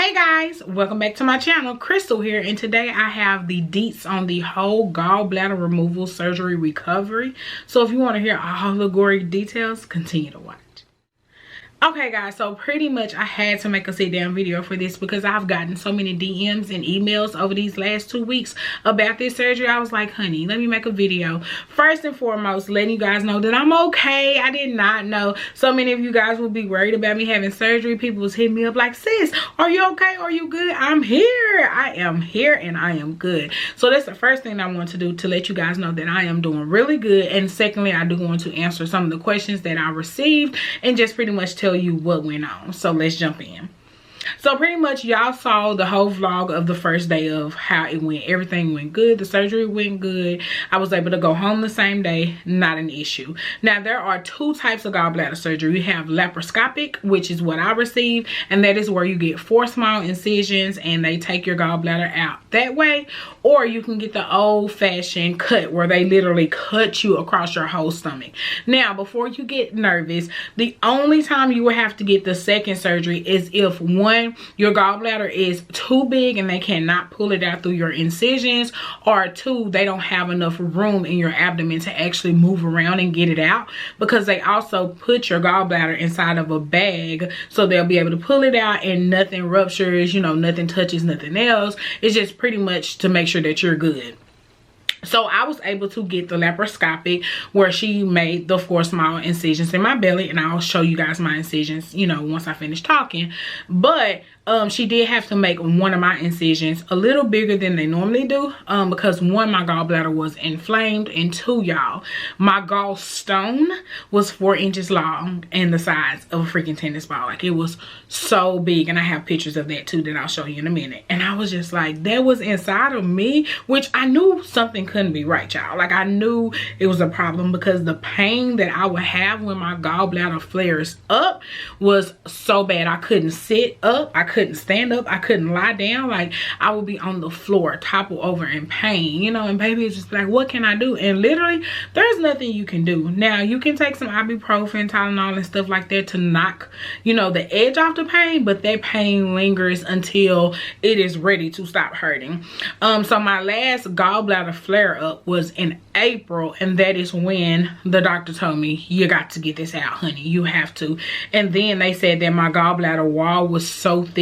Hey guys, welcome back to my channel. Crystal here, and today I have the deets on the whole gallbladder removal surgery recovery. So if you want to hear all the gory details, continue to watch. Okay guys, so pretty much I had to make a sit down video for this because I've gotten so many DMs and emails over these last 2 weeks about this surgery. I was like, honey, let me make a video. First and foremost, letting you guys know that I'm okay. I did not know so many of you guys would be worried about me having surgery. People was hitting me up like, sis, are you okay? Are you good? I'm here. I am here and I am good. So that's the first thing I want to do, to let you guys know that I am doing really good. And secondly, I do want to answer some of the questions that I received and just pretty much tell you what went on. So let's jump in. So pretty much y'all saw the whole vlog of the first day of how it went. Everything went good. The surgery went good. I was able to go home the same day. Not an issue. Now there are two types of gallbladder surgery. You have laparoscopic, which is what I received, and that is where you get 4 small incisions and they take your gallbladder out that way. Or you can get the old-fashioned cut where they literally cut you across your whole stomach. Now before you get nervous, the only time you will have to get the second surgery is if one, your gallbladder is too big and they cannot pull it out through your incisions, or 2, they don't have enough room in your abdomen to actually move around and get it out, because they also put your gallbladder inside of a bag so they'll be able to pull it out and nothing ruptures, you know, nothing touches nothing else. It's just pretty much to make sure that you're good. So I was able to get the laparoscopic, where she made the 4 small incisions in my belly, and I'll show you guys my incisions, you know, once I finish talking. But she did have to make one of my incisions a little bigger than they normally do, because 1, my gallbladder was inflamed, and 2, y'all, my gallstone was 4 inches long and the size of a freaking tennis ball. Like, it was so big, and I have pictures of that too that I'll show you in a minute. And I was just like, that was inside of me, which I knew something couldn't be right, y'all. Like, I knew it was a problem, because the pain that I would have when my gallbladder flares up was so bad. I couldn't sit up, I couldn't stand up, I couldn't lie down. Like, I would be on the floor, topple over in pain, you know. And baby is just like, what can I do? And literally there's nothing you can do. Now you can take some ibuprofen, Tylenol and stuff like that to knock, you know, the edge off the pain, but that pain lingers until it is ready to stop hurting. So my last gallbladder flare up was in April, and that is when the doctor told me, you got to get this out, honey, you have to. And then they said that my gallbladder wall was so thick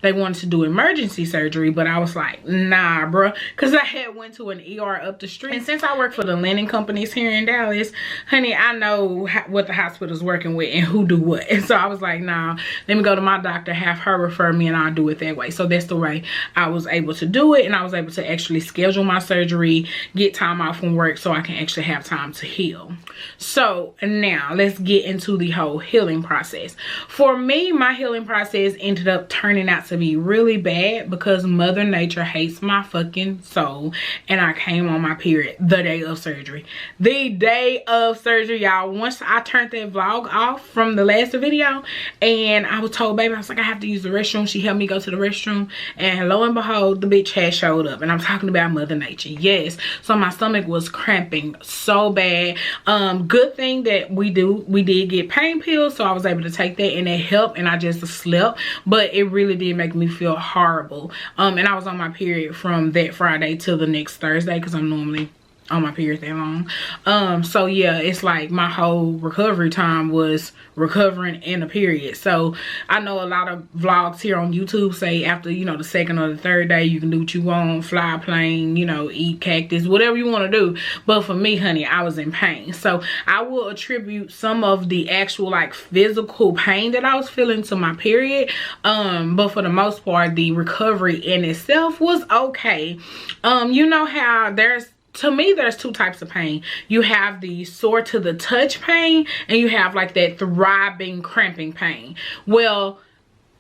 they wanted to do emergency surgery, but I was like, nah bruh, because I had went to an ER up the street, and since I work for the linen companies here in Dallas, honey, I know what the hospital's working with and who do what. And so I was like, nah, let me go to my doctor, have her refer me, and I'll do it that way. So that's the way I was able to do it, and I was able to actually schedule my surgery, get time off from work so I can actually have time to heal. So now let's get into the whole healing process. For me, my healing process ended up turning out to be really bad because Mother Nature hates my fucking soul, and I came on my period the day of surgery. The day of surgery, y'all. Once I turned that vlog off from the last video, and I was told, baby, I was like, I have to use the restroom. She helped me go to the restroom, and lo and behold, the bitch had showed up. And I'm talking about Mother Nature, yes. So my stomach was cramping so bad. Good thing that we did get pain pills, so I was able to take that, and it helped, and I just slept, but it really did make me feel horrible. And I was on my period from that Friday till the next Thursday, because I'm normally on my period that long. So yeah, it's like my whole recovery time was recovering in a period. So I know a lot of vlogs here on YouTube say after, you know, the 2nd or the 3rd day, you can do what you want, fly a plane, you know, eat cactus, whatever you want to do. But for me, honey, I was in pain. So I will attribute some of the actual like physical pain that I was feeling to my period. But for the most part, the recovery in itself was okay. You know how to me, there's 2 types of pain. You have the sore to the touch pain, and you have like that throbbing, cramping pain. Well,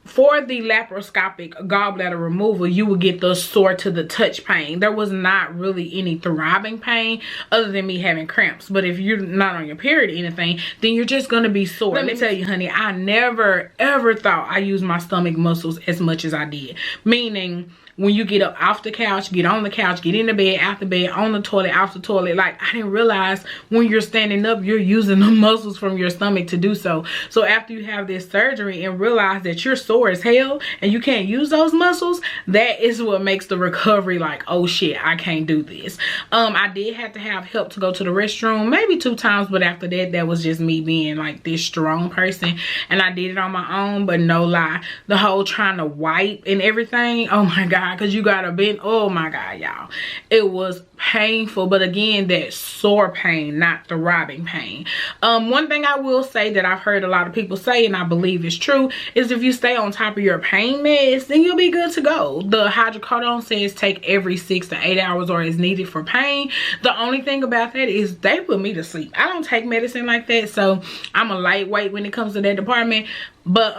for the laparoscopic gallbladder removal, you would get the sore to the touch pain. There was not really any throbbing pain other than me having cramps. But if you're not on your period or anything, then you're just going to be sore. Let me tell you, honey, I never ever thought I used my stomach muscles as much as I did. Meaning, when you get up off the couch, get on the couch, get in the bed, out the bed, on the toilet, off the toilet, like, I didn't realize when you're standing up, you're using the muscles from your stomach to do so. So after you have this surgery and realize that you're sore sore as hell and you can't use those muscles, that is what makes the recovery like, oh shit, I can't do this. I did have to have help to go to the restroom maybe 2 times, but after that was just me being like this strong person, and I did it on my own. But no lie, the whole trying to wipe and everything, oh my god, because you gotta bend, oh my god, y'all, it was painful. But again, that sore pain, not throbbing pain. One thing I will say that I've heard a lot of people say, and I believe is true, is if you stay on top of your pain meds, then you'll be good to go. The hydrocodone says take every 6 to 8 hours or is needed for pain. The only thing about that is they put me to sleep. I don't take medicine like that, so I'm a lightweight when it comes to that department. But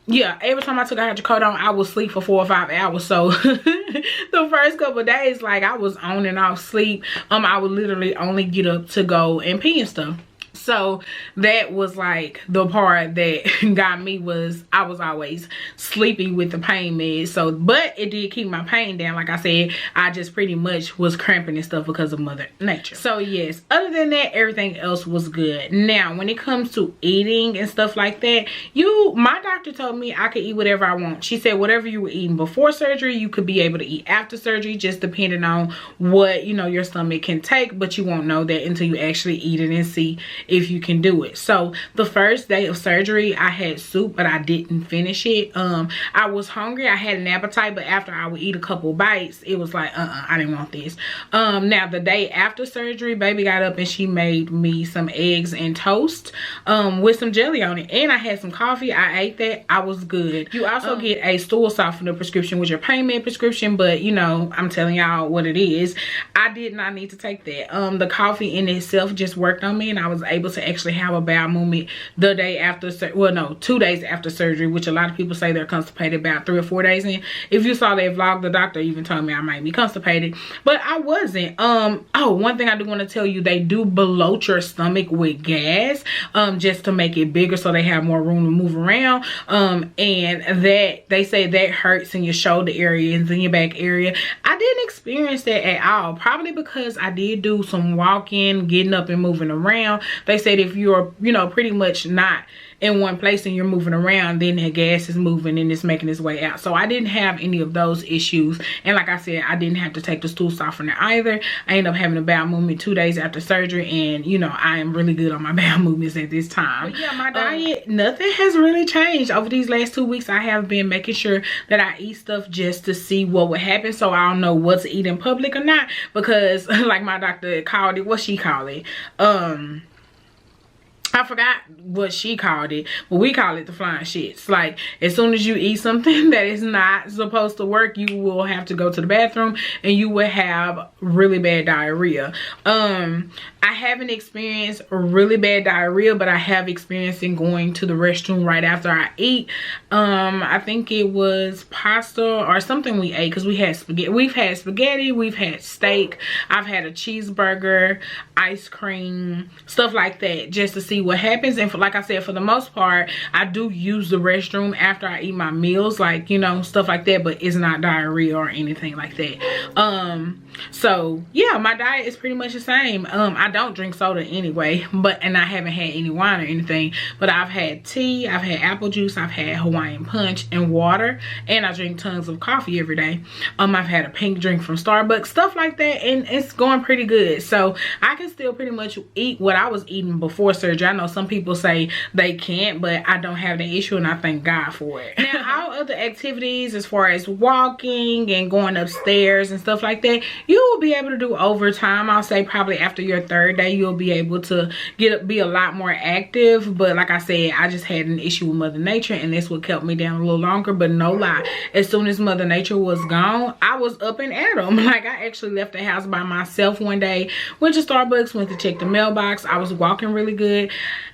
yeah, every time I took a hydrocodone, I would sleep for 4 or 5 hours. So the first couple of days, like, I was on and off sleep. I would literally only get up to go and pee and stuff. So that was like the part that got me, was I was always sleepy with the pain meds. So, but it did keep my pain down. Like I said, I just pretty much was cramping and stuff because of Mother Nature. So yes, other than that, everything else was good. Now, when it comes to eating and stuff like that, my doctor told me I could eat whatever I want. She said whatever you were eating before surgery, you could be able to eat after surgery, just depending on what, you know, your stomach can take. But you won't know that until you actually eat it and see if you can do it. So the first day of surgery, I had soup, but I didn't finish it. I was hungry, I had an appetite, but after I would eat a couple bites, it was like, I didn't want this. Now the day after surgery, baby got up and she made me some eggs and toast with some jelly on it, and I had some coffee. I ate that. I was good. You also get a stool softener prescription with your pain med prescription, but you know, I'm telling y'all what it is. I did not need to take that. The coffee in itself just worked on me, and I was able to actually have a bowel movement the day after, well no, 2 days after surgery, which a lot of people say they're constipated about 3 or 4 days in. If you saw that vlog, the doctor even told me I might be constipated, but I wasn't. Oh, one thing I do want to tell you, they do bloat your stomach with gas just to make it bigger so they have more room to move around, and that they say that hurts in your shoulder area and in your back area. I didn't experience that at all, probably because I did do some walking, getting up and moving around. They said if you're, you know, pretty much not in one place and you're moving around, then that gas is moving and it's making its way out. So I didn't have any of those issues, and like I said, I didn't have to take the stool softener either. I ended up having a bowel movement 2 days after surgery, and you know, I am really good on my bowel movements at this time. But yeah, my diet, nothing has really changed over these last 2 weeks. I have been making sure that I eat stuff just to see what would happen, so I don't know what to eat in public or not, because like my doctor called it, what she called it, I forgot what she called it, but we call it the flying shits. Like, as soon as you eat something that is not supposed to work, you will have to go to the bathroom and you will have really bad diarrhea. I haven't experienced really bad diarrhea, but I have experienced in going to the restroom right after I eat. I think it was pasta or something we ate, because we had spaghetti. We've had spaghetti, we've had steak, I've had a cheeseburger, ice cream, stuff like that, just to see what happens. And for, like I said, for the most part, I do use the restroom after I eat my meals, like, you know, stuff like that, but it's not diarrhea or anything like that. So yeah, my diet is pretty much the same. I don't drink soda anyway, and I haven't had any wine or anything, but I've had tea, I've had apple juice, I've had Hawaiian punch and water, and I drink tons of coffee every day. I've had a pink drink from Starbucks, stuff like that, and it's going pretty good. So I can still pretty much eat what I was eating before surgery. I know some people say they can't, but I don't have the issue, and I thank God for it. Now, all other activities as far as walking and going upstairs and stuff like that, you will be able to do over time. I'll say probably after your 3rd day, you'll be able to be a lot more active. But like I said, I just had an issue with Mother Nature, and this would kept me down a little longer. But no lie, as soon as Mother Nature was gone, I was up and at 'em. Like, I actually left the house by myself one day, went to Starbucks, went to check the mailbox. I was walking really good.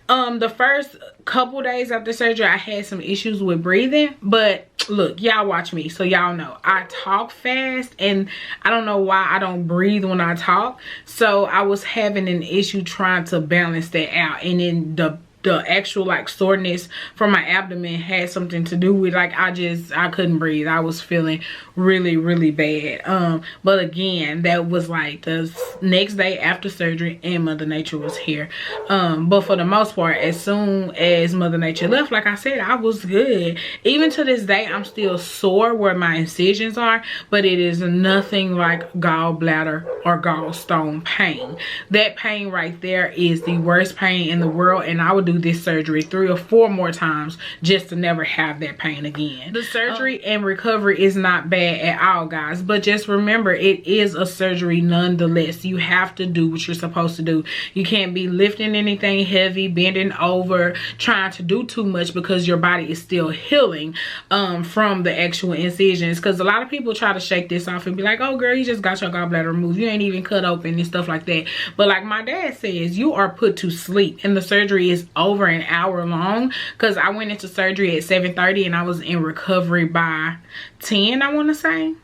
The first couple days after surgery, I had some issues with breathing, but look, y'all watch me, so y'all know I talk fast, and I don't know why I don't breathe when I talk. So I was having an issue trying to balance that out, and then the the actual like soreness from my abdomen had something to do with, like, I couldn't breathe. I was feeling really bad. But again, that was like the next day after surgery, and Mother Nature was here. But for the most part, as soon as Mother Nature left, like I said, I was good. Even to this day, I'm still sore where my incisions are, but it is nothing like gallbladder or gallstone pain. That pain right there is the worst pain in the world, and I would do this surgery 3 or 4 more times just to never have that pain again. The surgery and recovery is not bad at all, guys, but just remember, it is a surgery nonetheless. You have to do what you're supposed to do. You can't be lifting anything heavy, bending over, trying to do too much, because your body is still healing from the actual incisions. Because a lot of people try to shake this off and be like, oh girl, you just got your gallbladder removed, you ain't even cut open and stuff like that. But like my dad says, you are put to sleep, and the surgery is over an hour long, because I went into surgery at 7:30 and I was in recovery by 10, I want to say.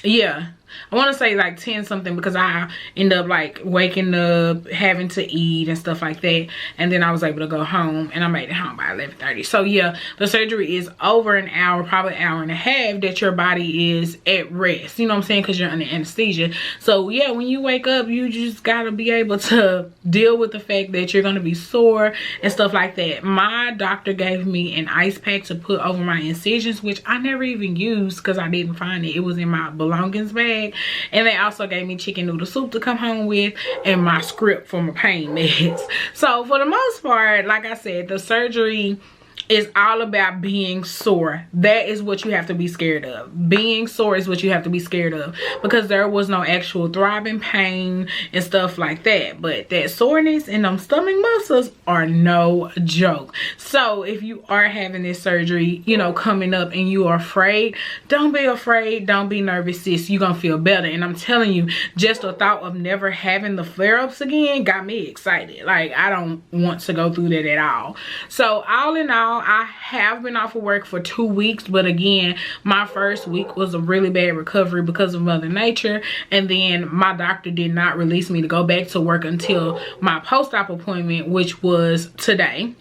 Yeah, I want to say like 10 something, because I end up like waking up, having to eat and stuff like that, and then I was able to go home, and I made it home by 11:30. So yeah, the surgery is over an hour, probably an hour and a half, that your body is at rest, you know what I'm saying, because you're under anesthesia. So yeah, when you wake up, you just gotta be able to deal with the fact that you're gonna be sore and stuff like that. My doctor gave me an ice pack to put over my incisions, which I never even used because I didn't find it. It was in my belongings bag. And they also gave me chicken noodle soup to come home with, and my script for my pain meds. So for the most part, like I said, the surgery is all about being sore. That is what you have to be scared of. Being sore is what you have to be scared of, because there was no actual throbbing pain and stuff like that. But that soreness in them stomach muscles are no joke. So if you are having this surgery, you know, coming up, and you are afraid, don't be afraid. Don't be nervous, sis. You're gonna feel better. And I'm telling you, just the thought of never having the flare-ups again got me excited. Like, I don't want to go through that at all. So all in all, I have been off of work for 2 weeks, but again, my first week was a really bad recovery because of Mother Nature, and then my doctor did not release me to go back to work until my post-op appointment, which was today,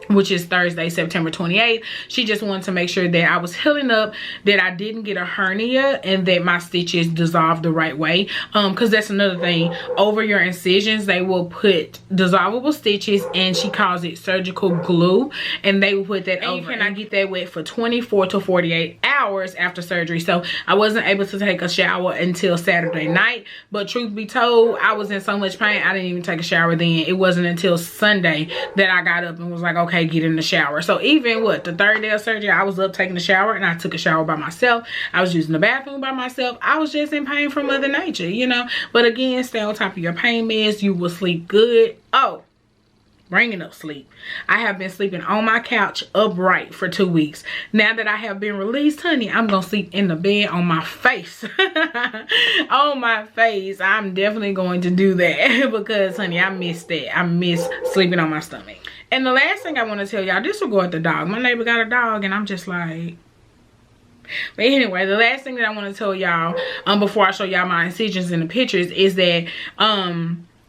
which is Thursday, September 28th. She just wanted to make sure that I was healing up, that I didn't get a hernia, and that my stitches dissolved the right way. Because that's another thing. Over your incisions, they will put dissolvable stitches, and she calls it surgical glue, and they will put that over. You cannot get that wet for 24 to 48 hours after surgery. So I wasn't able to take a shower until Saturday night. But truth be told, I was in so much pain, I didn't even take a shower then. It wasn't until Sunday that I got up and was like, okay, get in the shower. So even the 3rd day of surgery, I was up taking a shower, and I took a shower by myself. I was using the bathroom by myself. I was just in pain from Mother Nature, you know. But again, stay on top of your pain meds. You will sleep good. Oh, bringing up sleep, I have been sleeping on my couch upright for 2 weeks. Now that I have been released, honey, I'm gonna sleep in the bed on my face. On my face. I'm definitely going to do that because, honey, I miss that. I miss sleeping on my stomach. And the last thing I want to tell y'all, this will go with the dog. My neighbor got a dog, and I'm just like... But anyway, the last thing that I want to tell y'all before I show y'all my incisions in the pictures is that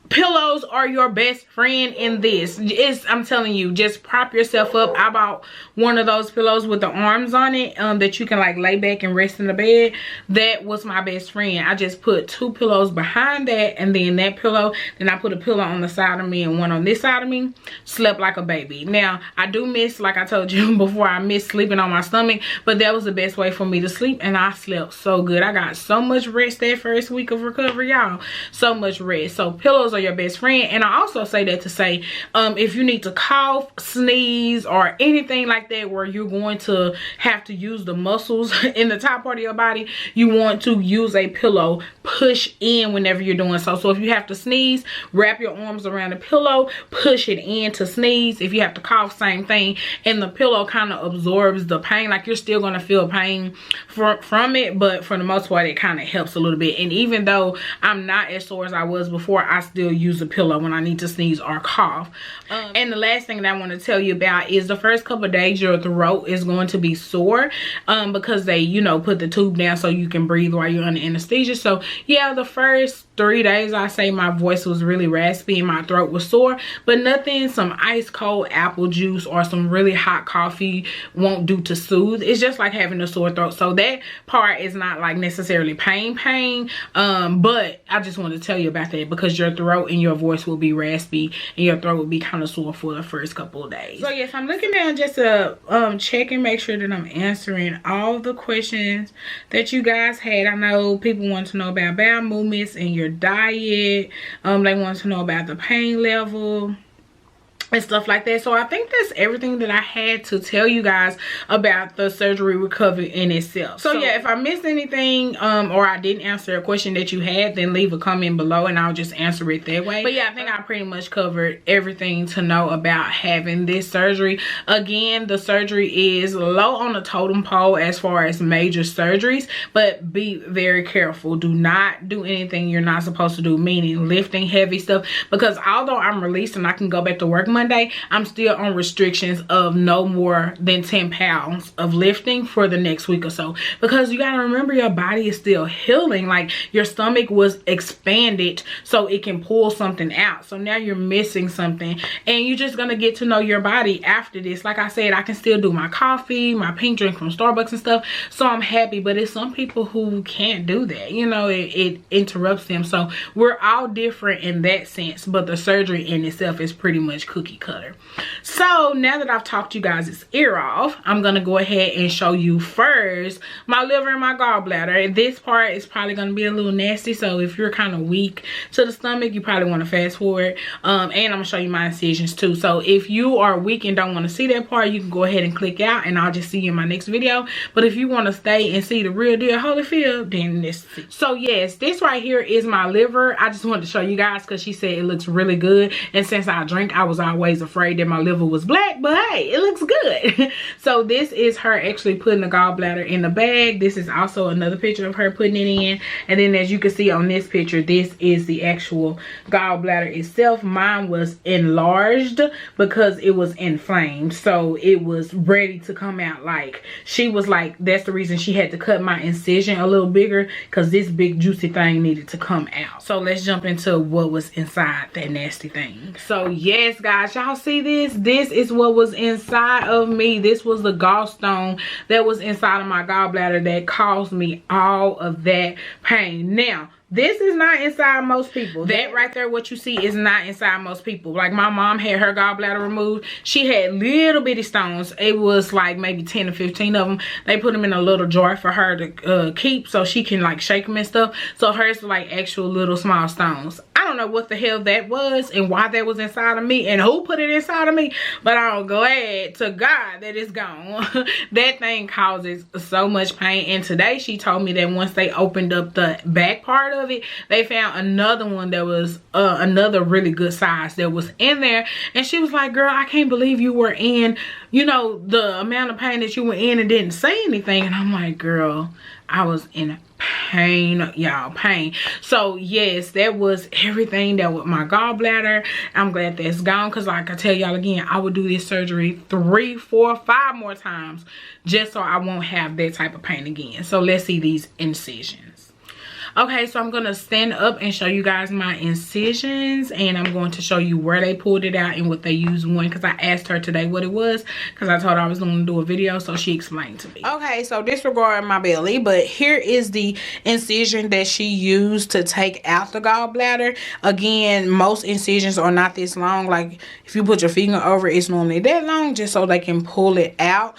pillows are your best friend in this. I'm telling you, just prop yourself up. I bought one of those pillows with the arms on it that you can like lay back and rest in the bed. That was my best friend. I just put 2 pillows behind that, and then that pillow, then I put a pillow on the side of me and one on this side of me. Slept like a baby. Now I do miss, like I told you before, I miss sleeping on my stomach, but that was the best way for me to sleep, and I slept so good. I got so much rest that first week of recovery, y'all. So much rest. So pillows are your best friend. And I also say that to say, if you need to cough, sneeze, or anything like that where you're going to have to use the muscles in the top part of your body, you want to use a pillow. Push in whenever you're doing so. So if you have to sneeze, wrap your arms around the pillow, push it in to sneeze. If you have to cough, same thing. And the pillow kind of absorbs the pain. Like, you're still going to feel pain from it, but for the most part, it kind of helps a little bit. And even though I'm not as sore as I was before, I still still use a pillow when I need to sneeze or cough. And the last thing that I want to tell you about is the first couple of days your throat is going to be sore because they, you know, put the tube down so you can breathe while you're under anesthesia. So yeah, the first 3 days I say my voice was really raspy and my throat was sore, but nothing some ice cold apple juice or some really hot coffee won't do to soothe. It's just like having a sore throat. So that part is not like necessarily pain, but I just wanted to tell you about that because your throat and your voice will be raspy and your throat will be kind of sore for the first couple of days. So yes, I'm looking down just to check and make sure that I'm answering all the questions that you guys had. I know people want to know about bowel movements and your diet. They want to know about the pain level and stuff like that. So I think that's everything that I had to tell you guys about the surgery recovery in itself. So yeah, if I missed anything or I didn't answer a question that you had, then leave a comment below and I'll just answer it that way. But yeah, I think I pretty much covered everything to know about having this surgery. Again, the surgery is low on the totem pole as far as major surgeries, but be very careful. Do not do anything you're not supposed to do, meaning lifting heavy stuff, because although I'm released and I can go back to work Monday, I'm still on restrictions of no more than 10 pounds of lifting for the next week or so, because you got to remember your body is still healing. Like your stomach was expanded so it can pull something out, so now you're missing something and you're just gonna get to know your body after this. Like I said, I can still do my coffee, my pink drink from Starbucks and stuff, so I'm happy. But it's some people who can't do that, you know, it interrupts them. So we're all different in that sense, but the surgery in itself is pretty much cookie cutter. So now that I've talked you guys' ear off, I'm gonna go ahead and show you first my liver and my gallbladder. This part is probably gonna be a little nasty, so if you're kind of weak to the stomach, you probably want to fast forward. And I'm gonna show you my incisions too. So if you are weak and don't want to see that part, you can go ahead and click out and I'll just see you in my next video. But if you want to stay and see the real deal Holyfield, then this. So yes, this right here is my liver. I just wanted to show you guys because she said it looks really good, and since I drink, I was always afraid that my liver was black, but hey, it looks good. So this is her actually putting the gallbladder in the bag. This is also another picture of her putting it in, and then as you can see on this picture, this is the actual gallbladder itself. Mine was enlarged because it was inflamed, so it was ready to come out. Like she was like, that's the reason she had to cut my incision a little bigger, because this big juicy thing needed to come out. So let's jump into what was inside that nasty thing. So yes guys, y'all see this is what was inside of me. This was the gallstone that was inside of my gallbladder that caused me all of that pain. Now this is not inside most people. That right there, what you see, is not inside most people. Like my mom had her gallbladder removed. She had little bitty stones. It was like maybe 10 or 15 of them. They put them in a little jar for her to keep so she can like shake them and stuff. So hers were like actual little small stones. I don't know what the hell that was and why that was inside of me and who put it inside of me, but I'm glad to God that it's gone. That thing causes so much pain, and today she told me that once they opened up the back part of it, they found another one that was another really good size that was in there, and she was like, girl, I can't believe you were in, you know, the amount of pain that you were in and didn't say anything. And I'm like, girl, I was in pain, y'all, pain. So yes, that was everything that with my gallbladder. I'm glad that's gone, because like I tell y'all again, I would do this surgery 3, 4, 5 more times just so I won't have that type of pain again. So let's see these incisions. Okay, so I'm gonna stand up and show you guys my incisions, and I'm going to show you where they pulled it out and what they used. One, because I asked her today what it was, because I told her I was going to do a video, so she explained to me. Okay, so disregarding my belly, but here is the incision that she used to take out the gallbladder. Again, most incisions are not this long. Like if you put your finger over, it's normally that long, just so they can pull it out.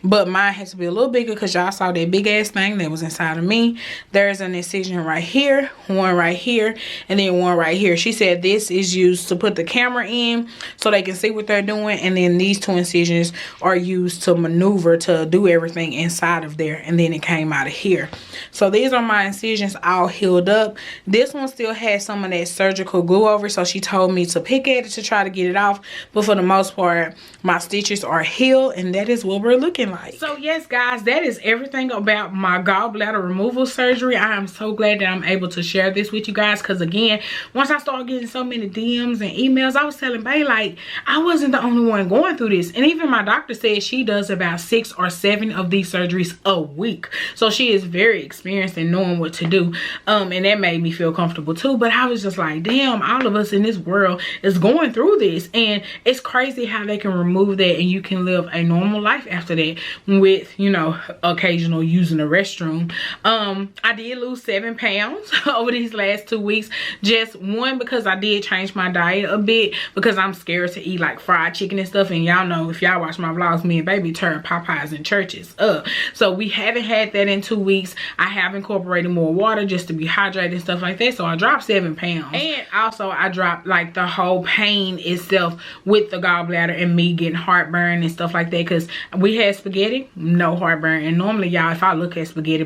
But mine has to be a little bigger because y'all saw that big ass thing that was inside of me. There's an incision right here, one right here, and then one right here. She said this is used to put the camera in so they can see what they're doing. And then these 2 incisions are used to maneuver to do everything inside of there. And then it came out of here. So these are my incisions all healed up. This one still has some of that surgical glue over, so she told me to pick at it to try to get it off. But for the most part, my stitches are healed, and that is what we're looking like. So yes guys, that is everything about my gallbladder removal surgery. I am so glad that I'm able to share this with you guys, because again, once I started getting so many DMs and emails, I was telling Bae like I wasn't the only one going through this. And even my doctor said she does about 6 or 7 of these surgeries a week, so she is very experienced in knowing what to do, and that made me feel comfortable too. But I was just like, damn, all of us in this world is going through this, and it's crazy how they can remove that and you can live a normal life after that with, you know, occasional using the restroom. I did lose 7 pounds over these last 2 weeks. Just one, because I did change my diet a bit, because I'm scared to eat like fried chicken and stuff, and y'all know if y'all watch my vlogs, me and baby turn Popeyes and churches up. So we haven't had that in 2 weeks. I have incorporated more water just to be hydrated and stuff like that, so I dropped 7 pounds. And also I dropped like the whole pain itself with the gallbladder and me getting heartburn and stuff like that, because we had spaghetti, no heartburn. And normally y'all, if I look at spaghetti,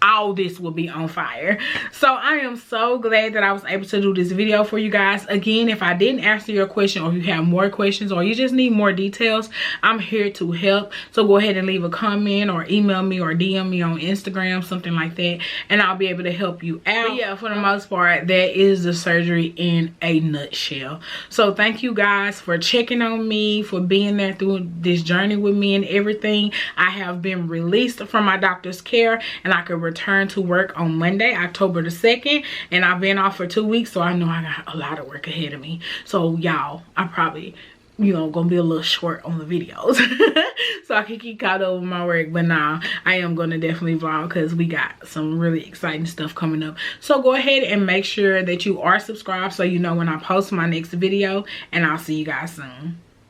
all this will be on fire. So I am so glad that I was able to do this video for you guys. Again, if I didn't answer your question, or you have more questions, or you just need more details, I'm here to help. So go ahead and leave a comment or email me or DM me on Instagram, something like that, and I'll be able to help you out. But yeah, for the most part, that is the surgery in a nutshell. So thank you guys for checking on me, for being there through this journey with me and everything. I have been released from my doctor's care, and I could return to work on Monday, October the 2nd, and I've been off for 2 weeks, so I know I got a lot of work ahead of me. So y'all, I probably, you know, gonna be a little short on the videos so I can keep caught up with my work. But now I am gonna definitely vlog, because we got some really exciting stuff coming up. So go ahead and make sure that you are subscribed so you know when I post my next video, and I'll see you guys soon.